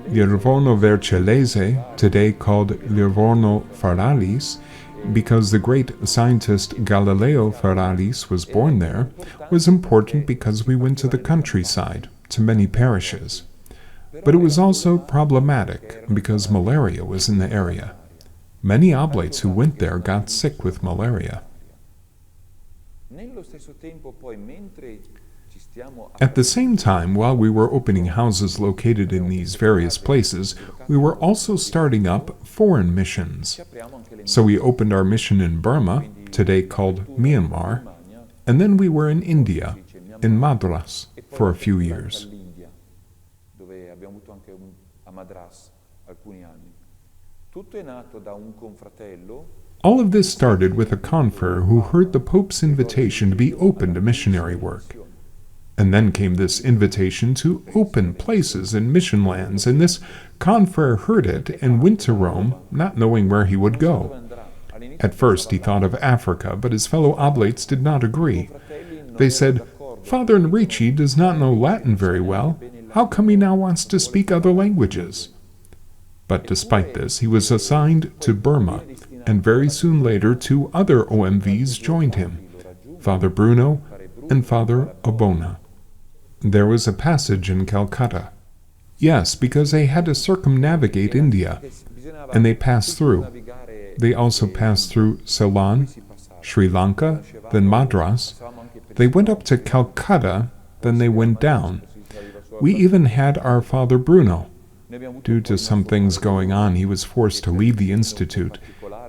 Livorno Vercellese, today called Livorno Feralis, because the great scientist Galileo Feralis was born there, was important because we went to the countryside, to many parishes. But it was also problematic because malaria was in the area. Many oblates who went there got sick with malaria. At the same time, while we were opening houses located in these various places, we were also starting up foreign missions. So we opened our mission in Burma, today called Myanmar, and then we were in India, in Madras, for a few years. All of this started with a confrere who heard the Pope's invitation to be open to missionary work. And then came this invitation to open places and mission lands, and this confrere heard it and went to Rome, not knowing where he would go. At first he thought of Africa, but his fellow oblates did not agree. They said, "Father Enrici does not know Latin very well. How come he now wants to speak other languages?" But despite this, he was assigned to Burma, and very soon later 2 other OMVs joined him, Father Bruno and Father Obona. There was a passage in Calcutta. Yes, because they had to circumnavigate India, and they passed through. They also passed through Ceylon, Sri Lanka, then Madras. They went up to Calcutta, then they went down. We even had our Father Bruno. Due to some things going on, he was forced to leave the institute.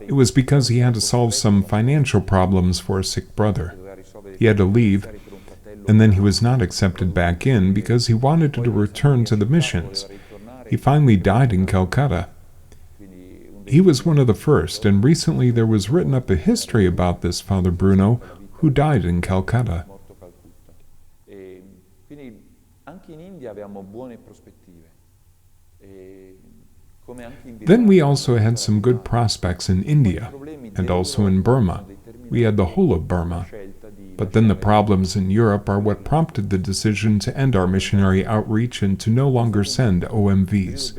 It was because he had to solve some financial problems for a sick brother. He had to leave, and then he was not accepted back in because he wanted to return to the missions. He finally died in Calcutta. He was one of the first, and recently there was written up a history about this Father Bruno who died in Calcutta. Then we also had some good prospects in India, and also in Burma. We had the whole of Burma. But then the problems in Europe are what prompted the decision to end our missionary outreach and to no longer send OMVs.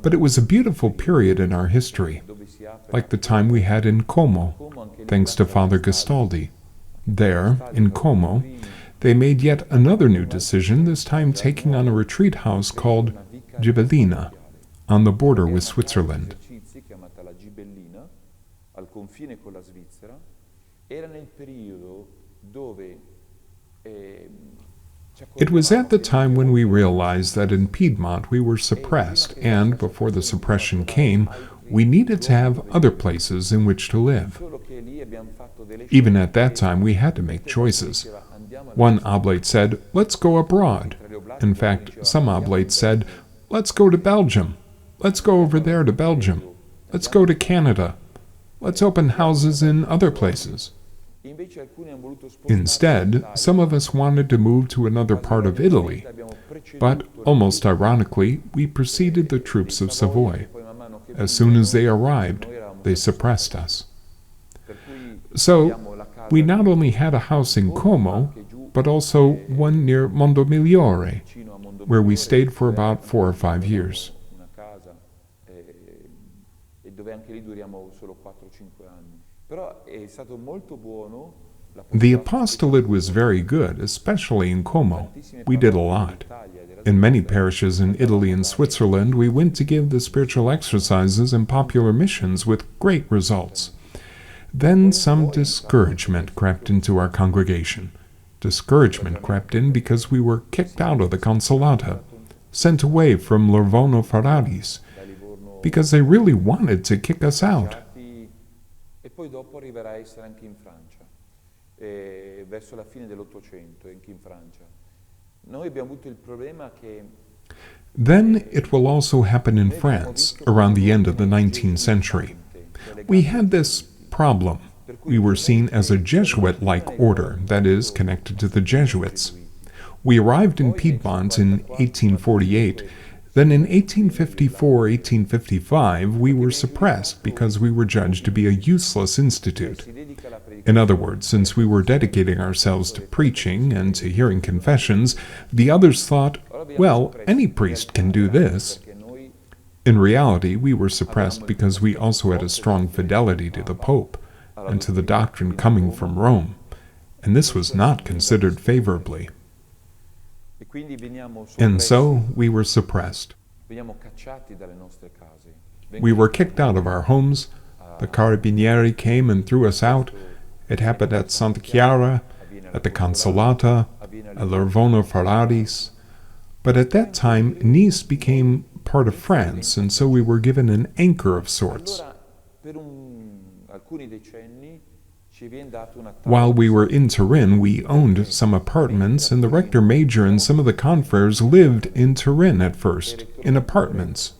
But it was a beautiful period in our history, like the time we had in Como, thanks to Father Gastaldi. There, in Como, they made yet another new decision, this time taking on a retreat house called Gibellina, on the border with Switzerland. It was at the time when we realized that in Piedmont we were suppressed, and before the suppression came, we needed to have other places in which to live. Even at that time, we had to make choices. One oblate said, "Let's go abroad." In fact, some oblates said, "Let's go to Belgium. Let's go over there to Belgium. Let's go to Canada. Let's open houses in other places." Instead, some of us wanted to move to another part of Italy, but, almost ironically, we preceded the troops of Savoy. As soon as they arrived, they suppressed us. So, we not only had a house in Como, but also one near Mondomigliore, where we stayed for about 4 or 5 years. The apostolate was very good, especially in Como. We did a lot. In many parishes in Italy and Switzerland, we went to give the spiritual exercises and popular missions with great results. Then some discouragement crept into our congregation. Discouragement crept in because we were kicked out of the consolata, sent away from Livorno Feralis, because they really wanted to kick us out. Then it will also happen in France, around the end of the 19th century. We had this problem. We were seen as a Jesuit-like order, that is, connected to the Jesuits. We arrived in Piedmont in 1848. Then in 1854-1855 we were suppressed because we were judged to be a useless institute. In other words, since we were dedicating ourselves to preaching and to hearing confessions, the others thought, well, any priest can do this. In reality, we were suppressed because we also had a strong fidelity to the Pope and to the doctrine coming from Rome, and this was not considered favorably. And so we were suppressed. We were kicked out of our homes. The Carabinieri came and threw us out. It happened at Santa Chiara, at the Consolata, at Lervono Ferraris. But at that time, Nice became part of France, and so we were given an anchor of sorts. While we were in Turin, we owned some apartments, and the rector major and some of the confreres lived in Turin at first, in apartments.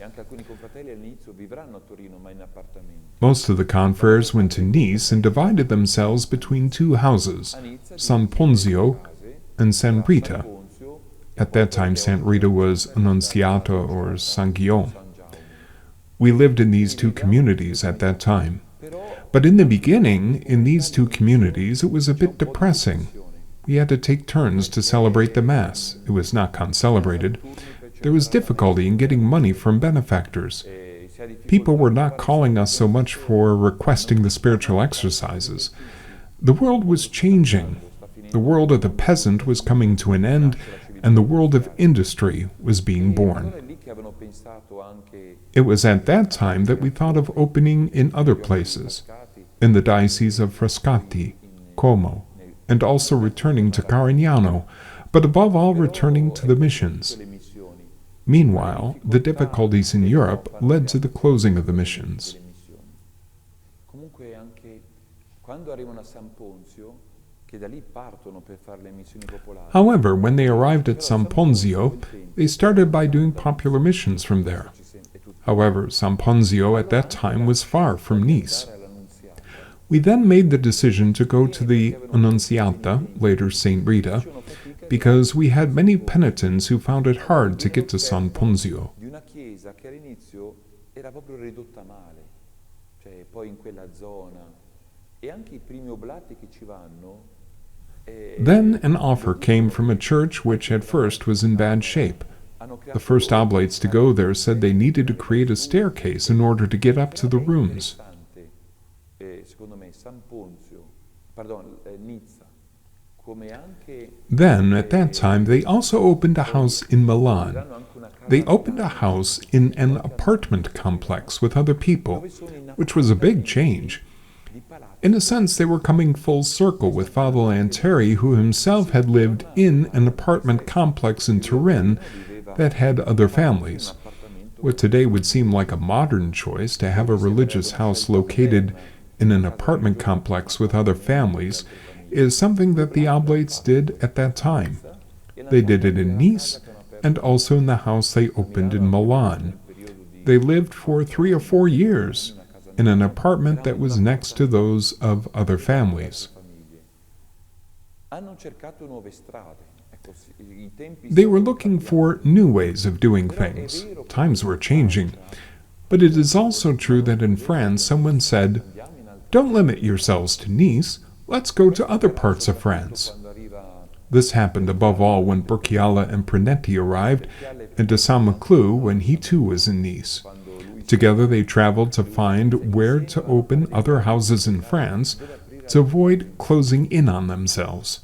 Most of the confreres went to Nice and divided themselves between two houses, San Ponzio and San Rita. At that time, San Rita was Annunziata or San Guillaume. We lived in these two communities at that time. But in the beginning, in these two communities, it was a bit depressing. We had to take turns to celebrate the Mass. It was not concelebrated. There was difficulty in getting money from benefactors. People were not calling us so much for requesting the spiritual exercises. The world was changing. The world of the peasant was coming to an end, and the world of industry was being born. It was at that time that we thought of opening in other places, in the diocese of Frascati, Como, and also returning to Carignano, but above all returning to the missions. Meanwhile, the difficulties in Europe led to the closing of the missions. However, when they arrived at San Ponzio, they started by doing popular missions from there. However, San Ponzio at that time was far from Nice. We then made the decision to go to the Annunziata, later St. Rita, because we had many penitents who found it hard to get to San Ponzio. Then an offer came from a church which at first was in bad shape. The first Oblates to go there said they needed to create a staircase in order to get up to the rooms. Then, at that time, they also opened a house in Milan. They opened a house in an apartment complex with other people, which was a big change. In a sense, they were coming full circle with Father Lanteri, who himself had lived in an apartment complex in Turin that had other families. What today would seem like a modern choice to have a religious house located in an apartment complex with other families is something that the Oblates did at that time. They did it in Nice and also in the house they opened in Milan. They lived for 3 or 4 years in an apartment that was next to those of other families. They were looking for new ways of doing things. Times were changing. But it is also true that in France someone said, "Don't limit yourselves to Nice, let's go to other parts of France." This happened above all when Burchiala and Prinetti arrived, and de Saint-Maclou when he too was in Nice. Together they traveled to find where to open other houses in France to avoid closing in on themselves.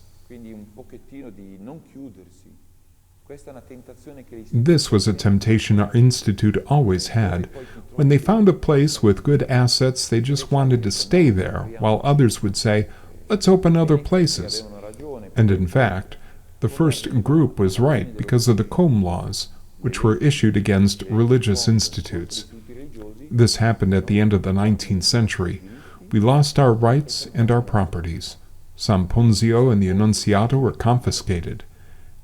This was a temptation our institute always had. When they found a place with good assets, they just wanted to stay there, while others would say, "Let's open other places." And in fact, the first group was right because of the Combe laws, which were issued against religious institutes. This happened at the end of the 19th century. We lost our rights and our properties. San Ponzio and the Annunziata were confiscated.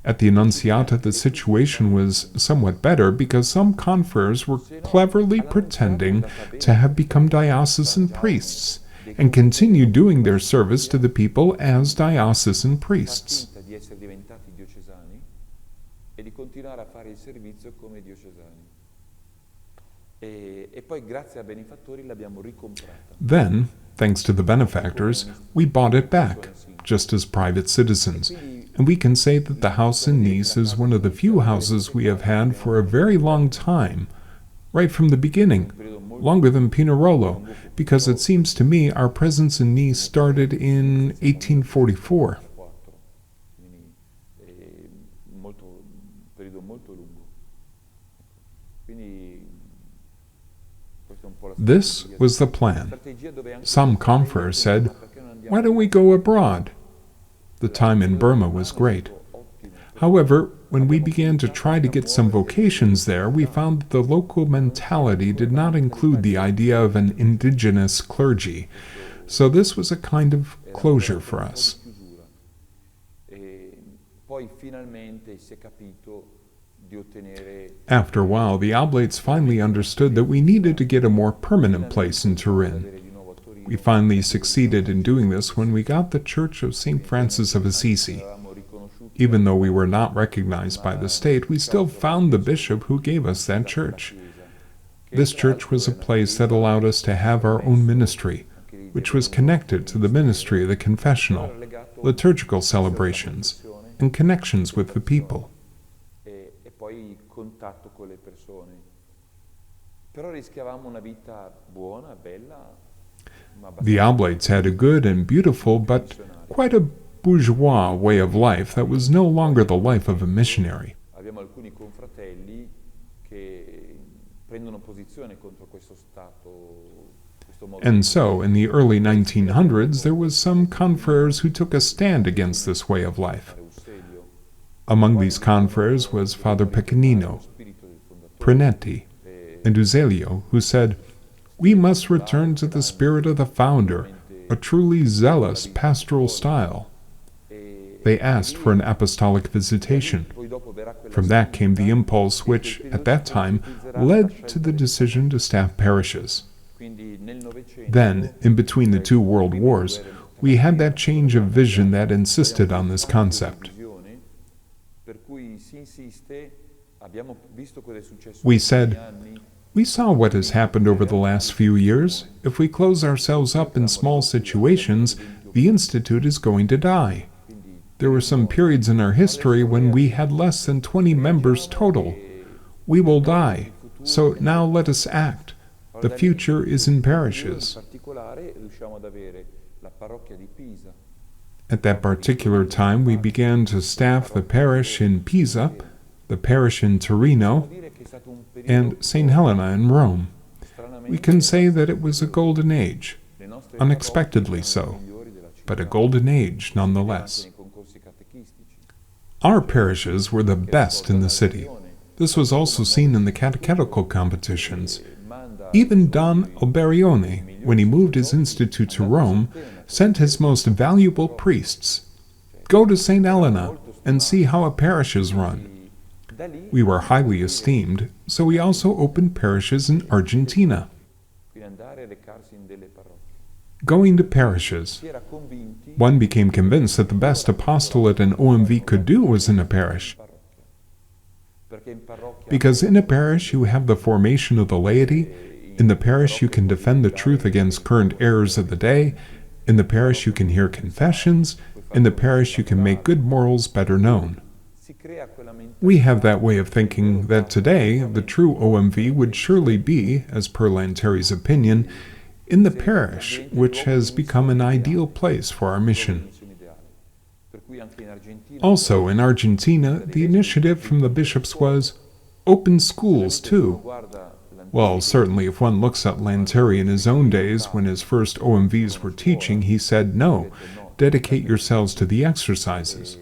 At the Annunziata, the situation was somewhat better because some confreres were cleverly pretending to have become diocesan priests and continued doing their service to the people as diocesan priests. e di continuare a fare il servizio come diocesani. E poi grazie ai benefattori l'abbiamo ricomprata. Then, thanks to the benefactors, we bought it back, just as private citizens, and we can say that the house in Nice is one of the few houses we have had for a very long time, right from the beginning, longer than Pinerolo, because it seems to me our presence in Nice started in 1844. This was the plan. Some confreres said, "Why don't we go abroad?" The time in Burma was great. However, when we began to try to get some vocations there, we found that the local mentality did not include the idea of an indigenous clergy, so this was a kind of closure for us. After a while, the Oblates finally understood that we needed to get a more permanent place in Turin. We finally succeeded in doing this when we got the Church of St. Francis of Assisi. Even though we were not recognized by the state, we still found the bishop who gave us that church. This church was a place that allowed us to have our own ministry, which was connected to the ministry of the confessional, liturgical celebrations, and connections with the people. The Oblates had a good and beautiful, but quite a bourgeois way of life that was no longer the life of a missionary. And so, in the early 1900s, there was some confreres who took a stand against this way of life. Among these confreres was Father Pecanino, Prenetti, and Uzelio, who said, "We must return to the spirit of the founder, a truly zealous pastoral style." They asked for an apostolic visitation. From that came the impulse which, at that time, led to the decision to staff parishes. Then, in between the two world wars, we had that change of vision that insisted on this concept. We said, "We saw what has happened over the last few years. If we close ourselves up in small situations, the Institute is going to die. There were some periods in our history when we had less than 20 members total. We will die, so now let us act. The future is in parishes." At that particular time, we began to staff the parish in Pisa, the parish in Torino, and St. Helena in Rome. We can say that it was a golden age, unexpectedly so, but a golden age nonetheless. Our parishes were the best in the city. This was also seen in the catechetical competitions. Even Don Alberione, when he moved his institute to Rome, sent his most valuable priests. Go to St. Helena and see how a parish is run. We were highly esteemed, so we also opened parishes in Argentina. Going to parishes. One became convinced that the best apostolate an OMV could do was in a parish. Because in a parish you have the formation of the laity, in the parish you can defend the truth against current errors of the day, in the parish you can hear confessions, in the parish you can make good morals better known. We have that way of thinking that today the true OMV would surely be, as per Lanteri's opinion, in the parish, which has become an ideal place for our mission. Also, in Argentina, the initiative from the bishops was, "Open schools, too." Well, certainly if one looks at Lanteri in his own days, when his first OMVs were teaching, he said, "No, dedicate yourselves to the exercises."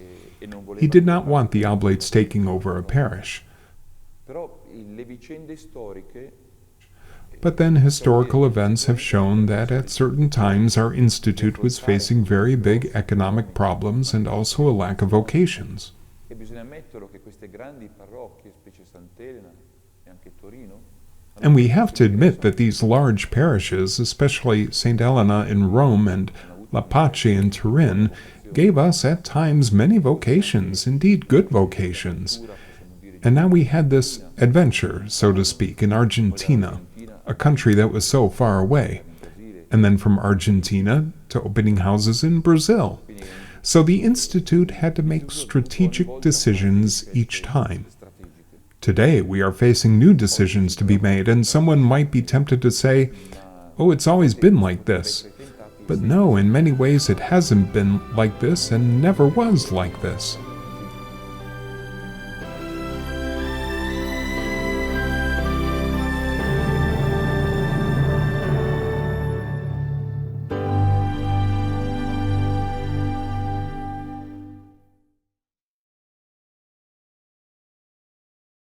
He did not want the Oblates taking over a parish. But then historical events have shown that at certain times our institute was facing very big economic problems and also a lack of vocations. And we have to admit that these large parishes, especially St. Helena in Rome and La Pace in Turin, gave us at times many vocations, indeed good vocations. And now we had this adventure, so to speak, in Argentina, a country that was so far away. And then from Argentina to opening houses in Brazil. So the Institute had to make strategic decisions each time. Today, we are facing new decisions to be made, and someone might be tempted to say, oh, it's always been like this. But no, in many ways it hasn't been like this and never was like this.